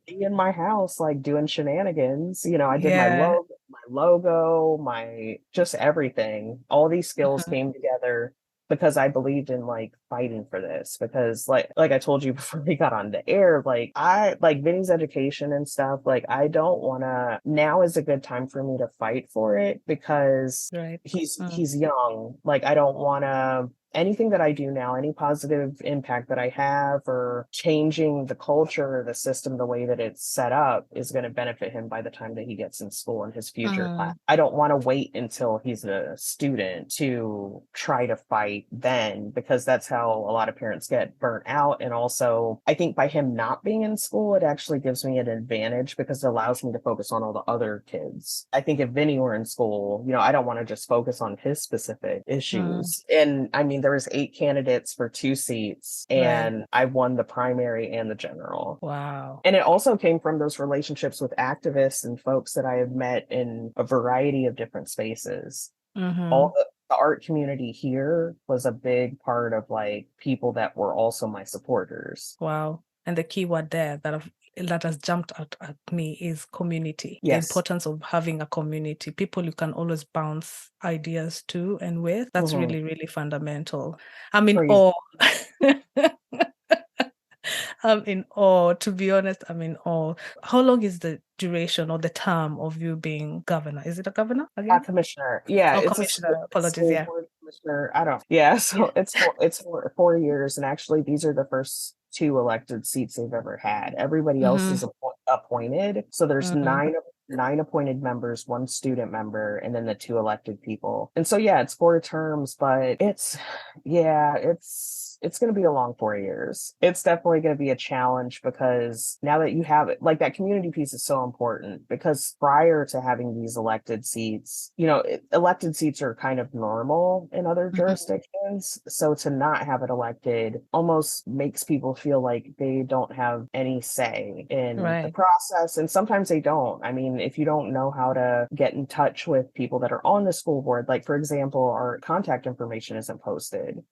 [SPEAKER 4] in my house, like doing shenanigans. I did my logo, my just everything. All these skills came together because I believed in like fighting for this. Because like I told you before we got on the air, like I like Vinny's education and stuff. Like I don't want to. Now is a good time for me to fight for it because he's young. Like I don't want to. Anything that I do now, any positive impact that I have or changing the culture or the system, the way that it's set up is going to benefit him by the time that he gets in school in his future class. I don't want to wait until he's a student to try to fight then, because that's how a lot of parents get burnt out. And also, I think by him not being in school, it actually gives me an advantage because it allows me to focus on all the other kids. I think if Vinny were in school, I don't want to just focus on his specific issues. And I mean, there was 8 candidates for 2 seats, and I won the primary and the general.
[SPEAKER 2] Wow.
[SPEAKER 4] And it also came from those relationships with activists and folks that I have met in a variety of different spaces. All the art community here was a big part of like people that were also my supporters.
[SPEAKER 2] Wow. And the key word there that has jumped out at me is community.
[SPEAKER 4] Yes.
[SPEAKER 2] The importance of having a community, people you can always bounce ideas to and with. That's really, really fundamental. I'm in awe. I'm in awe, to be honest. I'm in awe. How long is the duration or the term of you being governor? Is it a governor again?
[SPEAKER 4] Commissioner. Yeah,
[SPEAKER 2] it's commissioner. Apologies. Yeah,
[SPEAKER 4] commissioner. I don't. Yeah, so it's 4 years, and actually, these are the first 2 elected seats they've ever had. Everybody else is appointed. So there's 9 appointed members, 1 student member, and then the 2 elected people. And so yeah, it's 4 terms, but it's going to be a long 4 years. It's definitely going to be a challenge because now that you have it, like that community piece is so important, because prior to having these elected seats, elected seats are kind of normal in other jurisdictions. So to not have it elected almost makes people feel like they don't have any say in the process. And sometimes they don't. I mean, if you don't know how to get in touch with people that are on the school board, like for example, our contact information isn't posted.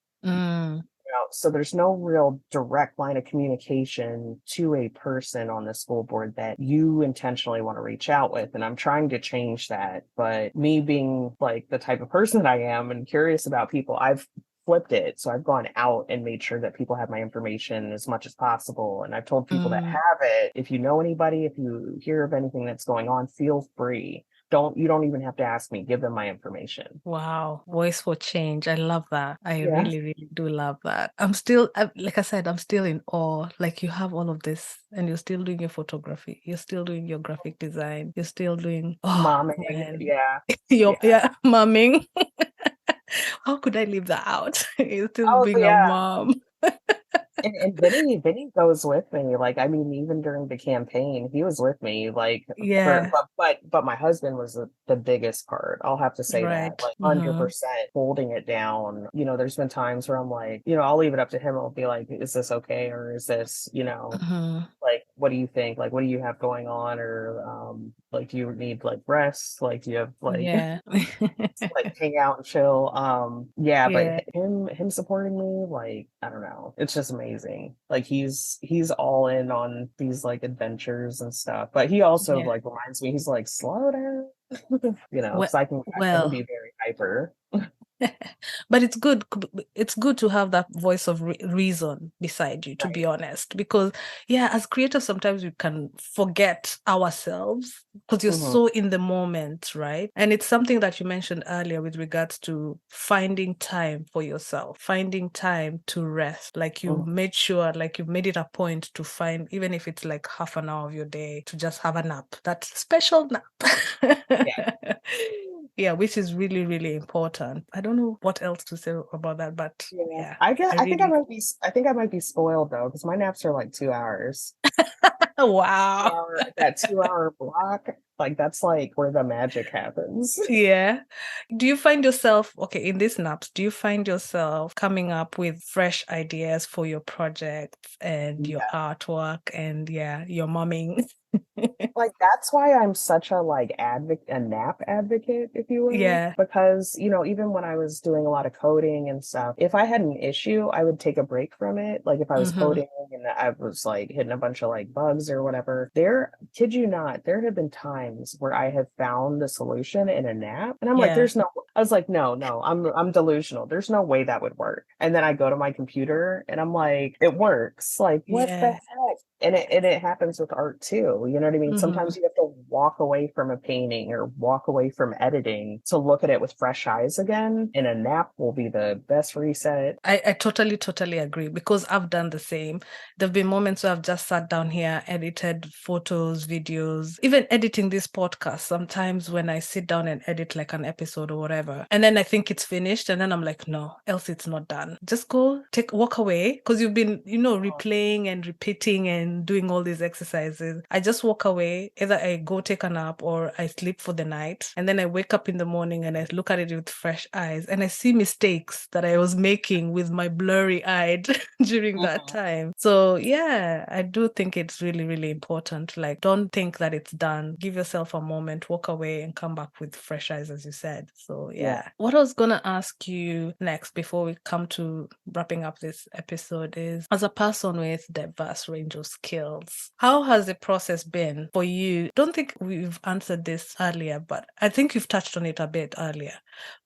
[SPEAKER 4] So there's no real direct line of communication to a person on the school board that you intentionally want to reach out with. And I'm trying to change that. But me being like the type of person that I am and curious about people, I've flipped it. So I've gone out and made sure that people have my information as much as possible. And I've told people that have it, if you know anybody, if you hear of anything that's going on, feel free. you don't even have to ask me. Give them my information.
[SPEAKER 2] Wow, voice for change. I love that. I
[SPEAKER 4] Yeah.
[SPEAKER 2] really, really do love that. Like I said, I'm still in awe. Like you have all of this and you're still doing your photography. You're still doing your graphic design. You're still doing, oh
[SPEAKER 4] Momming.
[SPEAKER 2] man,
[SPEAKER 4] Yeah.
[SPEAKER 2] momming. How could I leave that out? You're still
[SPEAKER 4] Oh
[SPEAKER 2] being a
[SPEAKER 4] yeah.
[SPEAKER 2] mom.
[SPEAKER 4] And Vinny goes with me. Like, I mean, even during the campaign, he was with me. Like,
[SPEAKER 2] Yeah,
[SPEAKER 4] but my husband was the biggest part. I'll have to say that.
[SPEAKER 2] right.
[SPEAKER 4] Like, 100% holding it down. You know, there's been times where I'm like, you know, I'll leave it up to him. I'll be like, is this okay, or is this, you know,
[SPEAKER 2] Mhm.
[SPEAKER 4] like, what do you think? Like, what do you have going on, or like, do you need like rest? Like, do you have like
[SPEAKER 2] Yeah.
[SPEAKER 4] like hang out and chill. Yeah, but
[SPEAKER 2] Yeah.
[SPEAKER 4] him supporting me, like, I don't know, it's just amazing. Like he's all in on these like adventures and stuff, but he also
[SPEAKER 2] Yeah.
[SPEAKER 4] like reminds me, he's like, slow down. You know,
[SPEAKER 2] Well,
[SPEAKER 4] because I can be
[SPEAKER 2] well,
[SPEAKER 4] very hyper.
[SPEAKER 2] but it's good. It's good to have that voice of reason beside you, to be
[SPEAKER 4] Right.
[SPEAKER 2] honest, because yeah, as creators, sometimes we can forget ourselves because you're
[SPEAKER 4] Hmm.
[SPEAKER 2] so in the moment, right? And it's something that you mentioned earlier with regards to finding time for yourself, finding time to rest. Like you made sure, like you made it a point to find, even if it's like half an hour of your day, to just have a nap, that special nap.
[SPEAKER 4] Yeah.
[SPEAKER 2] Yeah, which is really, really important. I don't know what else to say about that, but
[SPEAKER 4] Yeah.
[SPEAKER 2] yeah,
[SPEAKER 4] I think I might be spoiled though, because my naps are like 2 hours.
[SPEAKER 2] wow.
[SPEAKER 4] That 2 hour block, like that's like where the magic happens.
[SPEAKER 2] Yeah. Do you find yourself, okay, in these naps, do you find yourself coming up with fresh ideas for your projects and your artwork and yeah, your momming?
[SPEAKER 4] Like that's why I'm such a like a nap advocate, if you will.
[SPEAKER 2] Yeah.
[SPEAKER 4] Because, you know, even when I was doing a lot of coding and stuff, if I had an issue, I would take a break from it. Like if I was coding and I was like hitting a bunch of like bugs or whatever, kid you not, there have been times where I have found the solution in a nap. And I'm like,
[SPEAKER 2] Yeah.
[SPEAKER 4] I was like, no, I'm delusional. There's no way that would work. And then I go to my computer and I'm like, it works. Like, what the
[SPEAKER 2] Yeah.
[SPEAKER 4] heck? And it happens with art too. You know what I mean? Sometimes you have to walk away from a painting or walk away from editing to look at it with fresh eyes again. And a nap will be the best reset.
[SPEAKER 2] I totally agree because I've done the same. There have been moments where I've just sat down here, edited photos, videos, even editing this podcast. Sometimes when I sit down and edit like an episode or whatever, and then I think it's finished, and then I'm like, no, else it's not done. Just walk away because you've been, replaying and repeating and doing all these exercises. I just walk away. Either I go take a nap or I sleep for the night, and then I wake up in the morning and I look at it with fresh eyes and I see mistakes that I was making with my blurry eyed during that time. So yeah, I do think it's really, really important. Like, don't think that it's done. Give yourself a moment, walk away and come back with fresh eyes, as you said. So yeah. What I was gonna ask you next before we come to wrapping up this episode is, as a person with diverse range of skills, how has the process been for you? Don't think we've answered this earlier, but I think you've touched on it a bit earlier.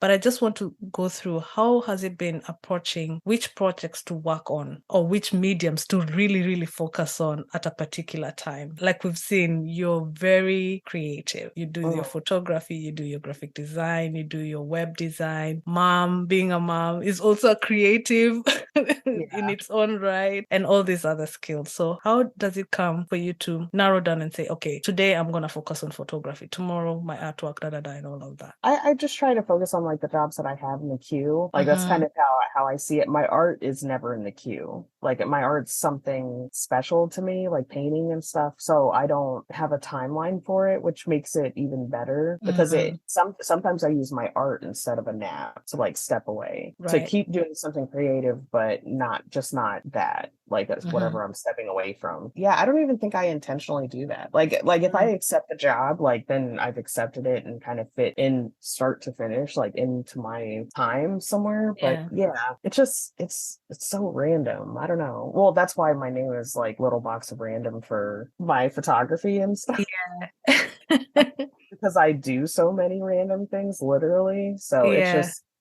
[SPEAKER 2] But I just want to go through, how has it been approaching which projects to work on or which mediums to really, really focus on at a particular time? Like we've seen, you're very creative. You do your photography, you do your graphic design, you do your web design. Being a mom is also a creative in its own right, and all these other skills. So how does it come for you to narrow down and say, okay, today I'm going to focus on photography, tomorrow my artwork, and all of that?
[SPEAKER 4] I just try to focus on like the jobs that I have in the queue. Like that's kind of how I see it. My art is never in the queue. Like my art's something special to me, like painting and stuff. So I don't have a timeline for it, which makes it even better because sometimes I use my art instead of a nap to like step away to keep doing something creative, but not that. Like that's whatever I'm stepping away from. Yeah, I don't even think I intentionally do that. Like if I accept the job, like then I've accepted it and kind of fit in start to finish, like into my time somewhere. But yeah, it's so random. I don't know. Well, that's why my name is like Little Box of Random for my photography and stuff.
[SPEAKER 2] Yeah.
[SPEAKER 4] Because I do so many random things, literally. So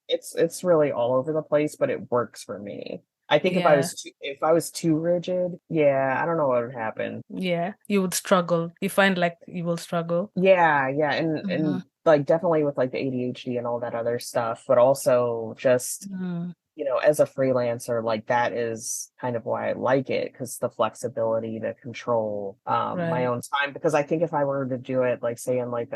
[SPEAKER 4] it's really all over the place, but it works for me. I think if I was too rigid, I don't know what would happen.
[SPEAKER 2] Yeah, you would struggle. You find like you will struggle.
[SPEAKER 4] Yeah, and like definitely with like the ADHD and all that other stuff, but also just as a freelancer, like that is kind of why I like it, because the flexibility to control my
[SPEAKER 2] Right.
[SPEAKER 4] own time. Because I think if I were to do it, like say in like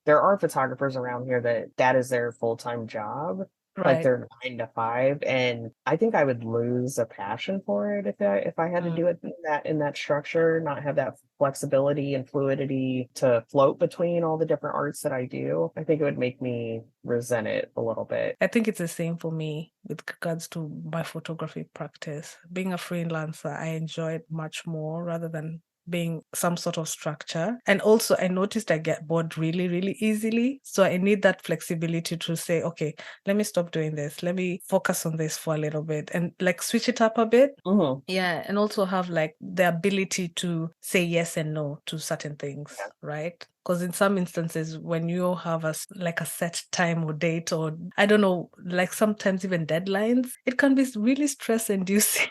[SPEAKER 4] there are photographers around here that is their full-time job, like
[SPEAKER 2] Right.
[SPEAKER 4] they're 9 to 5, and I think I would lose a passion for it if I had to
[SPEAKER 2] Mm.
[SPEAKER 4] do it in that structure, not have that flexibility and fluidity to float between all the different arts that I do. I think it would make me resent it a little bit.
[SPEAKER 2] I think it's the same for me with regards to my photography practice. Being a freelancer, I enjoy it much more rather than being some sort of structure. And also, I noticed I get bored really, really easily. So I need that flexibility to say, okay, let me stop doing this. Let me focus on this for a little bit and like switch it up a bit.
[SPEAKER 4] Mhm.
[SPEAKER 2] Yeah. And also have like the ability to say yes and no to certain things, right? Because in some instances, when you have like a set time or date, or I don't know, like sometimes even deadlines, it can be really stress inducing.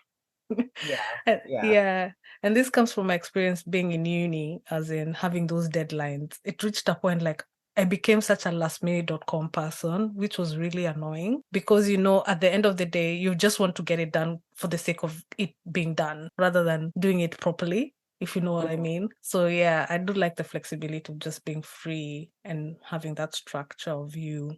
[SPEAKER 4] Yeah.
[SPEAKER 2] Yeah. And this comes from my experience being in uni, as in having those deadlines. It reached a point like I became such a lastminute.com person, which was really annoying because, at the end of the day, you just want to get it done for the sake of it being done rather than doing it properly, if you know what I mean. So yeah, I do like the flexibility of just being free and having that structure of you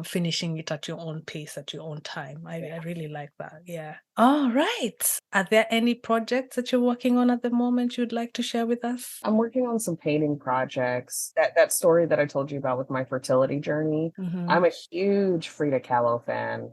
[SPEAKER 2] finishing it at your own pace, at your own time. I really like that. Yeah. All right. Are there any projects that you're working on at the moment you'd like to share with us?
[SPEAKER 4] I'm working on some painting projects. That story that I told you about with my fertility journey, I'm a huge Frida Kahlo fan.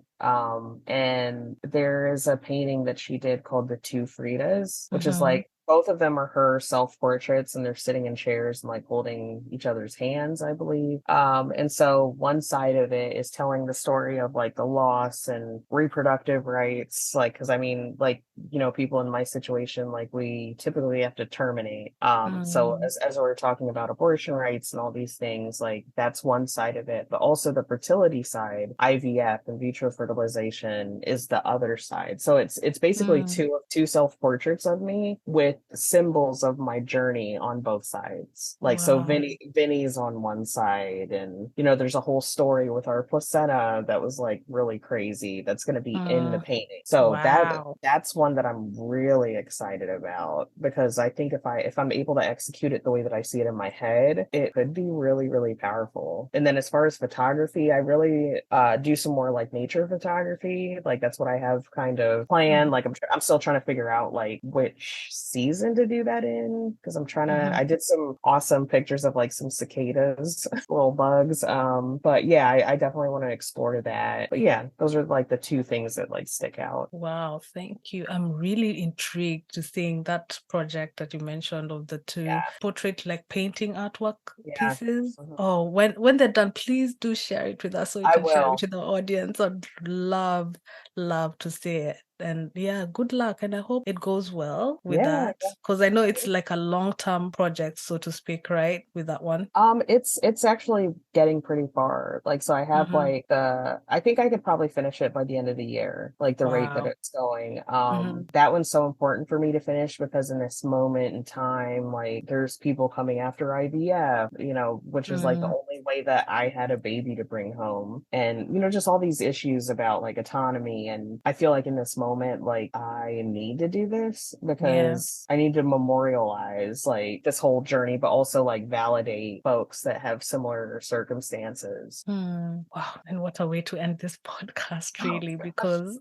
[SPEAKER 4] And there is a painting that she did called The Two Fridas, which is like both of them are her self-portraits, and they're sitting in chairs and like holding each other's hands, I believe. And so one side of it is telling the story of like the loss and reproductive rights, like, because I mean, like, people in my situation, like we typically have to terminate. So as we're talking about abortion rights and all these things, like that's one side of it, but also the fertility side, IVF, in vitro fertilization, is the other side. So it's basically two self-portraits of me with symbols of my journey on both sides. Like, so
[SPEAKER 2] Wow.
[SPEAKER 4] Vinny's on one side, and there's a whole story with our placenta that was like really crazy that's going to be in the painting. So
[SPEAKER 2] Wow.
[SPEAKER 4] that's one that I'm really excited about, because I think if I'm able to execute it the way that I see it in my head, it could be really, really powerful. And then as far as photography, I really do some more like nature photography. Like that's what I have kind of planned. Like I'm still trying to figure out like which season to do that in, because I did some awesome pictures of like some cicadas, little bugs. But yeah, I definitely want to explore that. But yeah, those are like the two things that like stick out.
[SPEAKER 2] Wow, thank you. I'm really intrigued to seeing that project that you mentioned of the two portrait like painting artwork pieces. Oh, when they're done, please do share it with us so we
[SPEAKER 4] I
[SPEAKER 2] can share
[SPEAKER 4] will.
[SPEAKER 2] it with the audience. I'd love to see it. And yeah, good luck. And I hope it goes well with that. Because I know it's like a long-term project, so to speak, right? With that one.
[SPEAKER 4] It's actually getting pretty far. Like, so I have like I think I could probably finish it by the end of the year, like the rate that
[SPEAKER 2] Wow.
[SPEAKER 4] it's going. That one's so important for me to finish, because in this moment in time, like there's people coming after IVF, which is like the only way that I had a baby to bring home. And, just all these issues about like autonomy. And I feel like in this moment, like I need to do this because I need to memorialize like this whole journey, but also like validate folks that have similar circumstances.
[SPEAKER 2] Wow. And what a way to end this podcast, really, because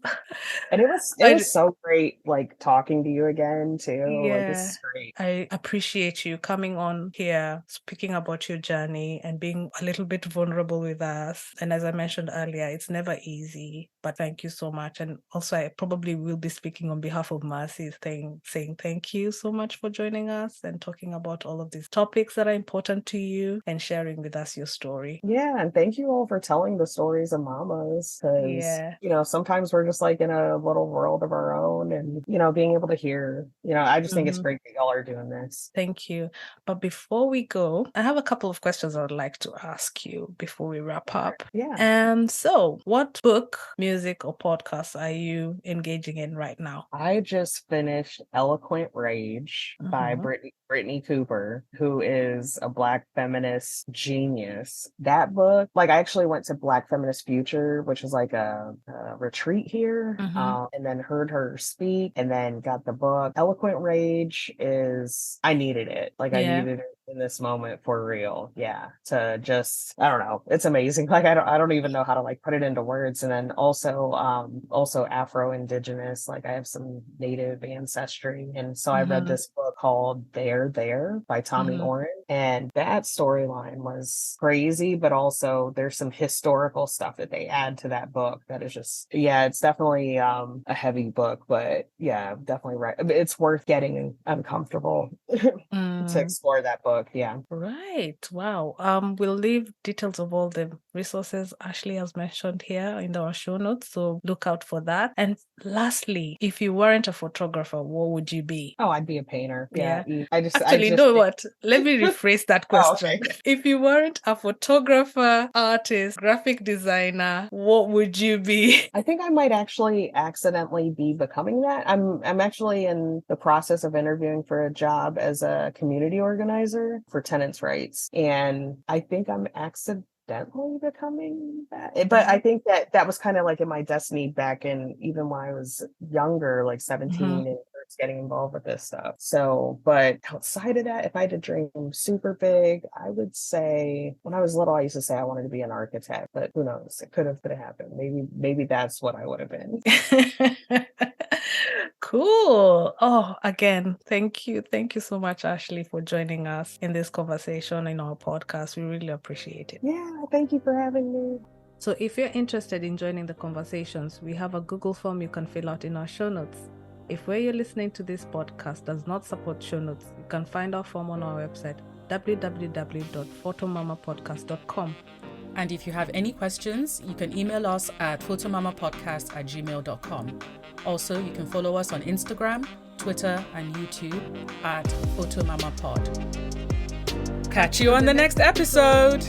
[SPEAKER 4] And it was so great like talking to you again too. Like this is great.
[SPEAKER 2] I appreciate you coming on here, speaking about your journey and being a little bit vulnerable with us. And as I mentioned earlier, it's never easy, but thank you so much. And also I probably will be speaking on behalf of Mercy, saying thank you so much for joining us and talking about all of these topics that are important to you and sharing with us your story.
[SPEAKER 4] Yeah, and thank you all for telling the stories of mamas, because sometimes we're just like in a little world of our own, and being able to hear, I just think it's great that y'all are doing this.
[SPEAKER 2] Thank you. But before we go, I have a couple of questions I would like to ask you before we wrap up.
[SPEAKER 4] Yeah.
[SPEAKER 2] And so, what book, music, music or podcasts are you engaging in right now?
[SPEAKER 4] I just finished Eloquent Rage by Brittany Cooper, who is a Black feminist genius. That book, like I actually went to Black Feminist Future, which is like a retreat here, and then heard her speak and then got the book. Eloquent Rage I needed it. Like I needed it in this moment for real. Yeah. To just, I don't know. It's amazing. Like I don't even know how to like put it into words. And then also Afro-Indigenous, like I have some Native ancestry. And so I read this book called There by Tommy Oren. And that storyline was crazy, but also there's some historical stuff that they add to that book that is just, it's definitely a heavy book, but yeah, definitely right. It's worth getting uncomfortable to explore that book. Yeah.
[SPEAKER 2] Right. Wow. We'll leave details of all the resources Ashley has mentioned here in our show notes, so look out for that. And lastly, if you weren't a photographer, what would you be?
[SPEAKER 4] Oh, I'd be a painter. Yeah.
[SPEAKER 2] Know what? Let me rephrase that question.
[SPEAKER 4] Oh, okay.
[SPEAKER 2] If you weren't a photographer, artist, graphic designer, what would you be?
[SPEAKER 4] I think I might actually accidentally be becoming that. I'm actually in the process of interviewing for a job as a community organizer for tenants' rights, and I think I'm accidentally becoming that. But I think that was kind of like in my destiny back in even when I was younger, like 17 and first getting involved with this stuff. So, but outside of that, if I had to dream super big, I would say when I was little, I used to say I wanted to be an architect, but who knows? It could have happened. Maybe that's what I would have been.
[SPEAKER 2] Cool. Oh, again, thank you. Thank you so much, Ashley, for joining us in this conversation in our podcast. We really appreciate it.
[SPEAKER 4] Yeah, thank you for having me.
[SPEAKER 2] So if you're interested in joining the conversations, we have a Google form you can fill out in our show notes. If where you're listening to this podcast does not support show notes, you can find our form on our website, www.photomamapodcast.com.
[SPEAKER 1] And if you have any questions, you can email us at photomamapodcast@gmail.com. Also, you can follow us on Instagram, Twitter, and YouTube at photomamapod. Catch you on the next episode.